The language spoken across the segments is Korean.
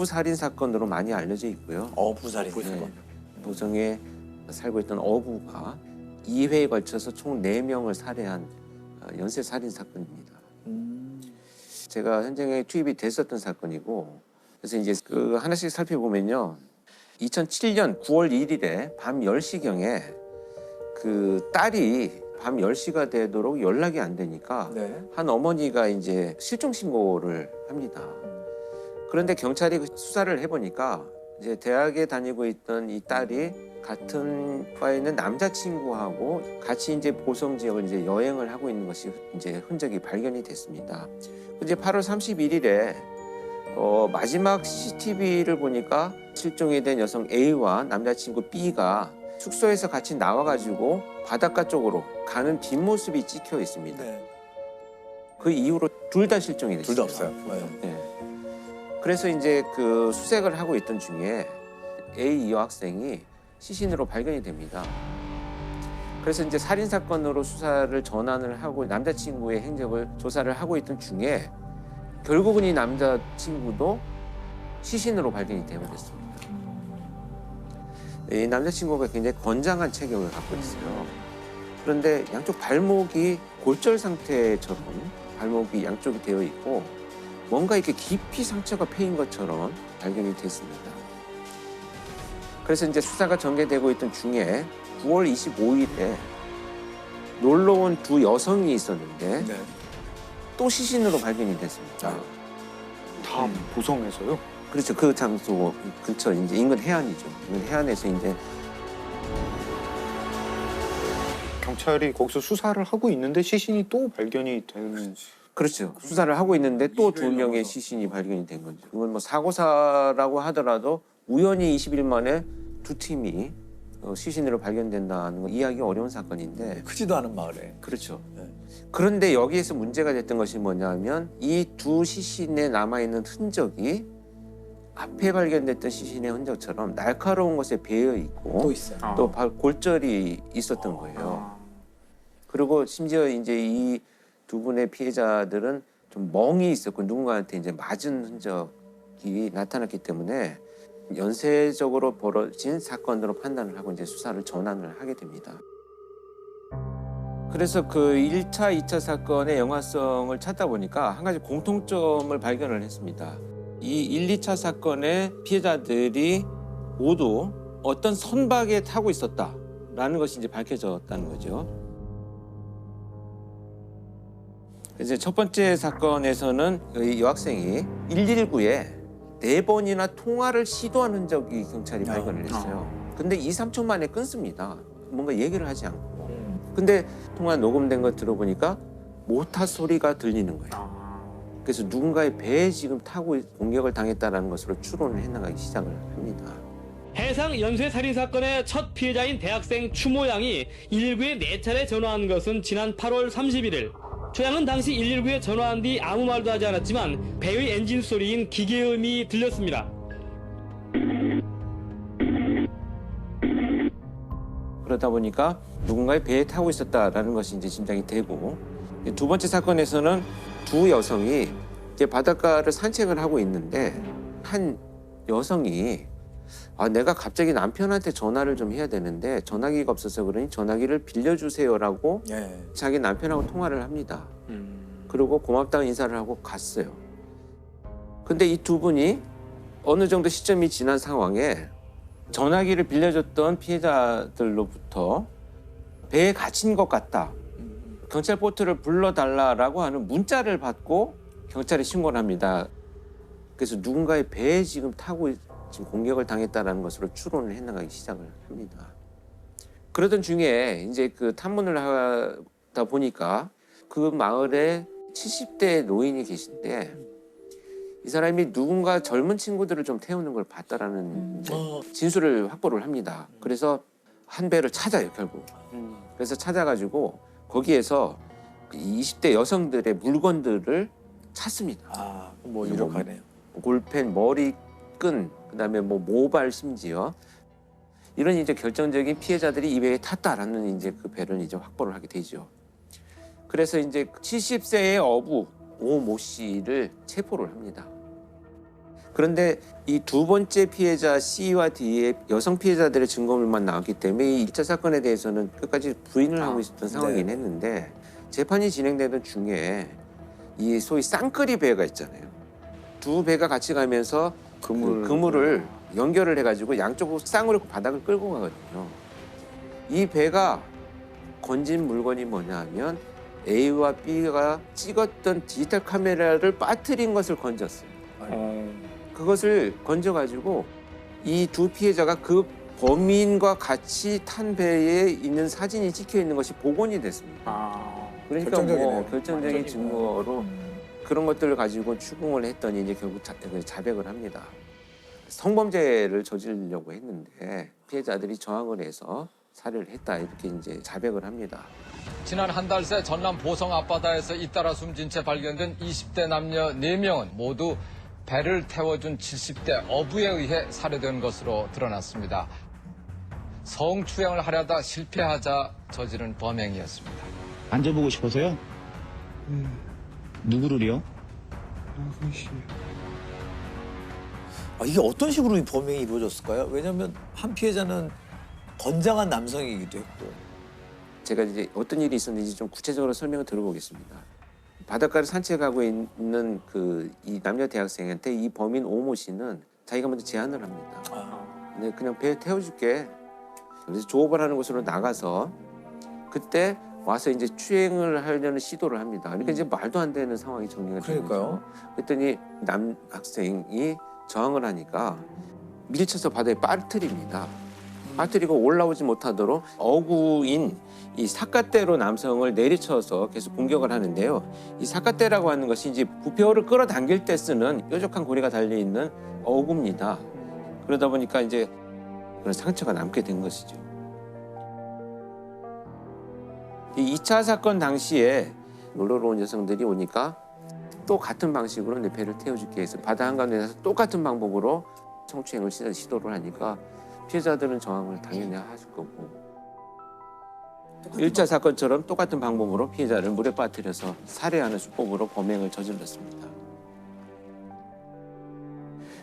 살인 사건으로 많이 알려져 있고요. 어부살인. 네. 도성에 살고 있던 어부가 2회에 걸쳐서 총 4명을 살해한 연쇄 살인 사건입니다. 제가 현장에 투입이 됐었던 사건이고, 그래서 이제 그 하나씩 살펴보면요. 2007년 9월 1일에 밤 10시경에 그 딸이 밤 10시가 되도록 연락이 안 되니까 네. 한 어머니가 이제 실종 신고를 합니다. 그런데 경찰이 수사를 해보니까 이제 대학에 다니고 있던 이 딸이 같은 과에 있는 남자친구하고 같이 이제 보성 지역을 이제 여행을 하고 있는 것이 이제 흔적이 발견이 됐습니다. 이제 8월 31일에 마지막 CCTV를 보니까 실종이 된 여성 A와 남자친구 B가 숙소에서 같이 나와가지고 바닷가 쪽으로 가는 뒷모습이 찍혀 있습니다. 네. 그 이후로 둘 다 실종이 됐어요. 둘 다 없어요. 네. 네. 그래서 이제 그 수색을 하고 있던 중에 A 여학생이 시신으로 발견이 됩니다. 그래서 이제 살인 사건으로 수사를 전환을 하고 남자친구의 행적을 조사를 하고 있던 중에 결국은 이 남자친구도 시신으로 발견이 되어버렸습니다. 이 남자친구가 굉장히 건장한 체격을 갖고 있어요. 그런데 양쪽 발목이 골절 상태처럼 발목이 양쪽이 되어 있고 뭔가 이렇게 깊이 상처가 패인 것처럼 발견이 됐습니다. 그래서 이제 수사가 전개되고 있던 중에 9월 25일에 놀러 온 두 여성이 있었는데 네. 또 시신으로 발견이 됐습니다. 다 보성에서요? 그렇죠. 그 장소 근처 이제 인근 해안이죠. 인근 해안에서 이제 경찰이 거기서 수사를 하고 있는데 시신이 또 발견이 되는. 그렇죠. 수사를 하고 있는데 또 2명의 시신이 발견이 된 거죠. 이건 뭐 사고사라고 하더라도 우연히 20일 만에 두 팀이 시신으로 발견된다는 건 이해하기 어려운 사건인데. 크지도 않은 마을에. 그렇죠. 네. 그런데 여기에서 문제가 됐던 것이 뭐냐면 이 두 시신에 남아있는 흔적이 앞에 발견됐던 시신의 흔적처럼 날카로운 것에 배어 있고 또 있어요. 또 골절이 있었던 거예요. 그리고 심지어 이제 이 두 분의 피해자들은 좀 멍이 있었고 누군가한테 이제 맞은 흔적이 나타났기 때문에 연쇄적으로 벌어진 사건으로 판단을 하고 이제 수사를 전환을 하게 됩니다. 그래서 그 1차, 2차 사건의 영화성을 찾다 보니까 한 가지 공통점을 발견을 했습니다. 이 1, 2차 사건의 피해자들이 모두 어떤 선박에 타고 있었다라는 것이 이제 밝혀졌다는 거죠. 이제 첫 번째 사건에서는 이 여학생이 119에 4번이나 통화를 시도한 흔적이 경찰이 발견을 했어요. 근데 2, 3초 만에 끊습니다. 뭔가 얘기를 하지 않고. 근데 통화 녹음된 거 들어보니까 모터 소리가 들리는 거예요. 그래서 누군가의 배에 지금 타고 공격을 당했다는 것으로 추론을 해나가기 시작을 합니다. 해상 연쇄 살인 사건의 첫 피해자인 대학생 추모 양이 119에 4차례 전화한 것은 지난 8월 31일. 조 양은 당시 119에 전화한 뒤 아무 말도 하지 않았지만 배의 엔진 소리인 기계음이 들렸습니다. 그러다 보니까 누군가의 배에 타고 있었다라는 것이 이제 짐작이 되고, 두 번째 사건에서는 두 여성이 이제 바닷가를 산책을 하고 있는데 한 여성이 내가 갑자기 남편한테 전화를 좀 해야 되는데 전화기가 없어서 그러니 전화기를 빌려주세요라고 예. 자기 남편하고 통화를 합니다. 그리고 고맙다는 인사를 하고 갔어요. 근데 이 두 분이 어느 정도 시점이 지난 상황에 전화기를 빌려줬던 피해자들로부터 배에 갇힌 것 같다. 경찰 보트를 불러달라라고 하는 문자를 받고 경찰에 신고를 합니다. 그래서 누군가의 배에 지금 타고 지금 공격을 당했다는 것으로 추론을 해나가기 시작을 합니다. 그러던 중에 이제 그 탐문을 하다 보니까 그 마을에 70대 노인이 계신데 이 사람이 누군가 젊은 친구들을 좀 태우는 걸 봤다라는 이제 진술을 확보를 합니다. 그래서 한 배를 찾아요, 결국. 그래서 찾아가지고 거기에서 20대 여성들의 물건들을 찾습니다. 뭐 유력하네요. 볼펜, 머리끈, 그다음에 뭐 모발 심지어 이런 이제 결정적인 피해자들이 이 배에 탔다라는 이제 그 배를 이제 확보를 하게 되죠. 그래서 이제 70세의 어부 오모 씨를 체포를 합니다. 그런데 이 두 번째 피해자 C와 D의 여성 피해자들의 증거물만 나왔기 때문에 이 1차 사건에 대해서는 끝까지 부인을 하고 있었던 상황이긴 네. 했는데 재판이 진행되던 중에 이 소위 쌍끌이 배가 있잖아요. 두 배가 같이 가면서 그물을 연결을 해가지고 양쪽으로 쌍으로 바닥을 끌고 가거든요. 이 배가 건진 물건이 뭐냐 하면 A와 B가 찍었던 디지털 카메라를 빠뜨린 것을 건졌어요. 그것을 건져가지고 이 두 피해자가 그 범인과 같이 탄 배에 있는 사진이 찍혀 있는 것이 복원이 됐습니다. 그러니까 결정적이네요. 결정적인 증거로 그런 것들을 가지고 추궁을 했더니 이제 결국 자백을 합니다. 성범죄를 저지르려고 했는데 피해자들이 저항을 해서 살해를 했다 이렇게 이제 자백을 합니다. 지난 한 달 새 전남 보성 앞바다에서 잇따라 숨진 채 발견된 20대 남녀 4명은 모두 배를 태워준 70대 어부에 의해 살해된 것으로 드러났습니다. 성추행을 하려다 실패하자 저지른 범행이었습니다. 앉아보고 싶어서요? 누구를요? 이게 어떤 식으로 이 범행이 이루어졌을까요? 왜냐하면 한 피해자는 건장한 남성이기도 했고. 제가 이제 어떤 일이 있었는지 좀 구체적으로 설명을 들어보겠습니다. 바닷가를 산책하고 있는 이 남녀 대학생한테 이 범인 오모 씨는 자기가 먼저 제안을 합니다. 근데 그냥 배에 태워줄게. 그래서 조업을 하는 곳으로 나가서 그때 와서 이제 추행을 하려는 시도를 합니다. 그러니까 이제 말도 안 되는 상황이 정리가 되는 거죠. 그랬더니 남 학생이 저항을 하니까 밀쳐서 바다에 빠뜨립니다. 빠뜨리고 올라오지 못하도록 어구인 이 사카떼로 남성을 내리쳐서 계속 공격을 하는데요. 이 사카떼라고 하는 것이 이제 부표를 끌어당길 때 쓰는 뾰족한 고리가 달려있는 어구입니다. 그러다 보니까 이제 그런 상처가 남게 된 것이죠. 이 2차 사건 당시에 놀러 온 여성들이 오니까 또 같은 방식으로 내 배를 태워줄게 해서 바다 한가운데서 똑같은 방법으로 성추행을 시도를 하니까 피해자들은 저항을 당연히 하실 거고 1차 사건처럼 똑같은 방법으로 피해자를 물에 빠뜨려서 살해하는 수법으로 범행을 저질렀습니다.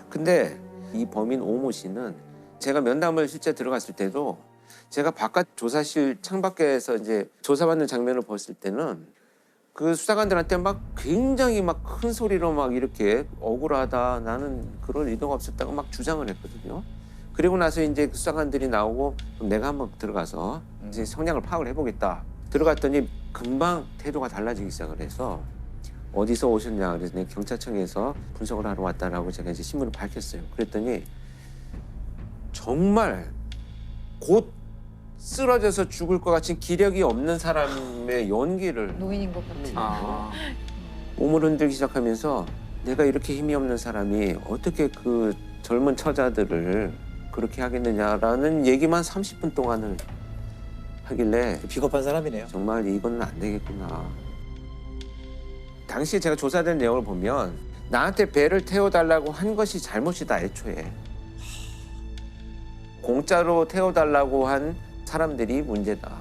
근데 이 범인 오모 씨는 제가 면담을 실제 들어갔을 때도 제가 바깥 조사실 창밖에서 이제 조사받는 장면을 봤을 때는 그 수사관들한테 막 굉장히 막 큰 소리로 막 이렇게 억울하다 나는 그럴 의도가 없었다고 막 주장을 했거든요. 그리고 나서 이제 수사관들이 나오고 그럼 내가 한번 들어가서 이제 성향을 파악을 해보겠다. 들어갔더니 금방 태도가 달라지기 시작을 해서 어디서 오셨냐 그래서 내가 경찰청에서 분석을 하러 왔다라고 제가 이제 신문을 밝혔어요. 그랬더니 정말 곧 쓰러져서 죽을 것 같은 기력이 없는 사람의 연기를 노인인 것 같아요. 몸을 흔들기 시작하면서 내가 이렇게 힘이 없는 사람이 어떻게 그 젊은 처자들을 그렇게 하겠느냐라는 얘기만 30분 동안을 하길래 비겁한 사람이네요. 정말 이건 안 되겠구나. 당시에 제가 조사된 내용을 보면 나한테 배를 태워달라고 한 것이 잘못이다 애초에. 공짜로 태워달라고 한 사람들이 문제다.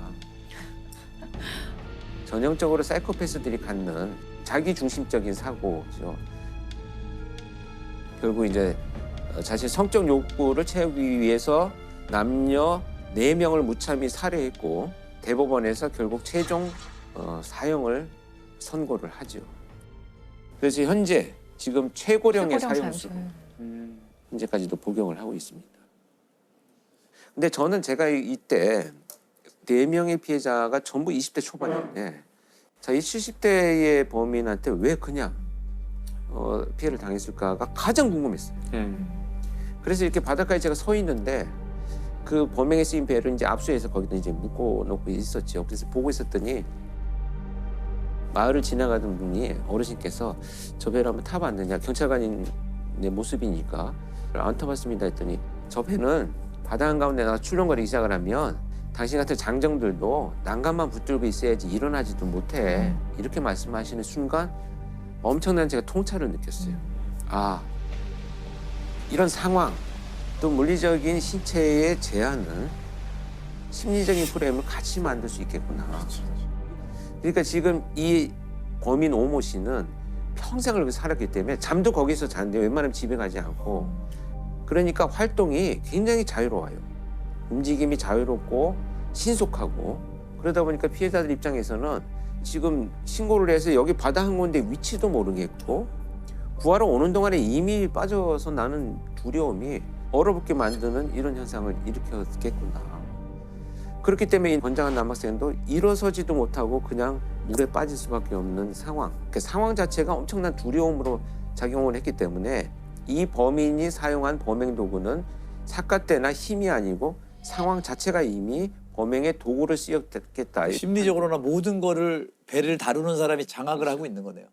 전형적으로 사이코패스들이 갖는 자기중심적인 사고죠. 결국 이제 자신 성적 욕구를 채우기 위해서 남녀 4명을 무참히 살해했고 대법원에서 결국 최종 사형을 선고를 하죠. 그래서 현재 지금 최고령의 사형수로 현재까지도 복용을 하고 있습니다. 근데 저는 제가 이때 4명의 피해자가 전부 20대 초반인데 자, 이 70대의 범인한테 왜 그냥 피해를 당했을까가 가장 궁금했어요. 그래서 이렇게 바닷가에 제가 서 있는데 그 범행에 쓰인 배를 이제 압수해서 거기다 이제 묶어놓고 있었죠. 그래서 보고 있었더니 마을을 지나가던 분이 어르신께서 저 배를 한번 타봤느냐 경찰관인 내 모습이니까 안 타봤습니다 했더니 저 배는 바다 한가운데 나가 출렁거리기 시작을 하면 당신 같은 장정들도 난간만 붙들고 있어야지 일어나지도 못해. 이렇게 말씀하시는 순간 엄청난 제가 통찰을 느꼈어요. 아, 이런 상황, 또 물리적인 신체의 제한은 심리적인 프레임을 같이 만들 수 있겠구나. 그러니까 지금 이 범인 오모 씨는 평생을 거기서 살았기 때문에 잠도 거기서 자는데 웬만하면 집에 가지 않고 그러니까 활동이 굉장히 자유로워요. 움직임이 자유롭고 신속하고 그러다 보니까 피해자들 입장에서는 지금 신고를 해서 여기 바다 한 군데 위치도 모르겠고 구하러 오는 동안에 이미 빠져서 나는 두려움이 얼어붙게 만드는 이런 현상을 일으켰겠구나. 그렇기 때문에 이 권장한 남학생도 일어서지도 못하고 그냥 물에 빠질 수밖에 없는 상황. 그 상황 자체가 엄청난 두려움으로 작용을 했기 때문에 이 범인이 사용한 범행 도구는 삿갓대나 힘이 아니고 상황 자체가 이미 범행의 도구를 쓰였겠다. 심리적으로나 모든 거를 배를 다루는 사람이 장악을 하고 있는 거네요.